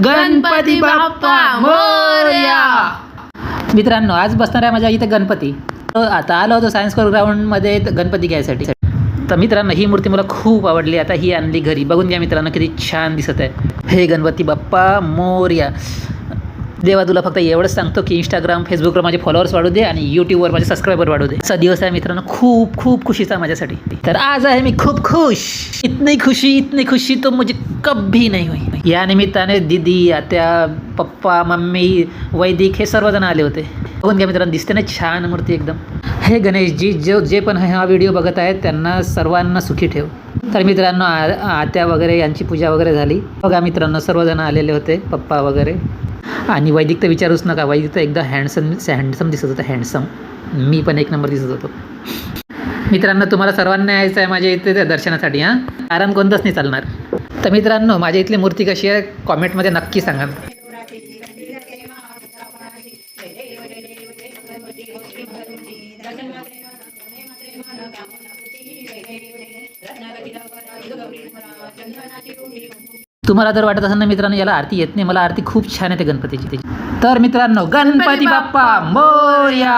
गणपती बाप्पा मोरया. मित्रांनो, आज बसणार आहे माझ्या इथे गणपती. आता आलो होतो सायन्स कोर ग्राउंडमध्ये गणपती घ्यायसाठी. तर मित्रांनो, ही मूर्ती मला खूप आवडली. आता ही आणली घरी. बघून घ्या मित्रांनो, किती छान दिसत आहे. हे गणपती बाप्पा मोरया. देवा, तुला फक्त एवढंच सांगतो की इंस्टाग्राम फेसबुकवर माझे फॉलोअर्स वाढू दे आणि यूट्यूबवर माझे सबस्क्रायबर वाढू दे. असा दिवस आहे मित्रांनो, खूप खूप खुशीचा माझ्यासाठी. तर आज आहे मी खूप खुश. इतनी खुशी तो मुझे कभी नहीं हुई. या निमित्ताने दीदी, आत्या, पप्पा, मम्मी, वैदिक हे सर्वजण आले होते. बघून घ्या मित्रांनो, दिसते ना छान मूर्ती एकदम. हे गणेशजी, जे पण हा व्हिडिओ बघत आहेत त्यांना सर्वांना सुखी ठेव. तर मित्रांनो, आत्या वगैरे यांची पूजा वगैरे झाली. बघा मित्रांनो, सर्वजण आलेले होते, पप्पा वगैरे. आणि वैदिक तर विचारूच नका. वैदिक तर एकदा हँडसम दिसत होतं. हँडसम. मी पण एक नंबर दिसत होतो. मित्रांनो, तुम्हाला सर्वांना यायचं आहे माझ्या इथे दर्शनासाठी. आराम कोणतंच नाही चालणार. तर मित्रांनो, माझ्या इथली मूर्ती कशी आहे कॉमेंटमध्ये नक्की सांगा. तुम्हाला जर वाटत असेल ना मित्रांनो, याला आरती येत नाही, मला आरती खूप छान येते गणपतीची. तर मित्रांनो, गणपती बाप्पा मोरया.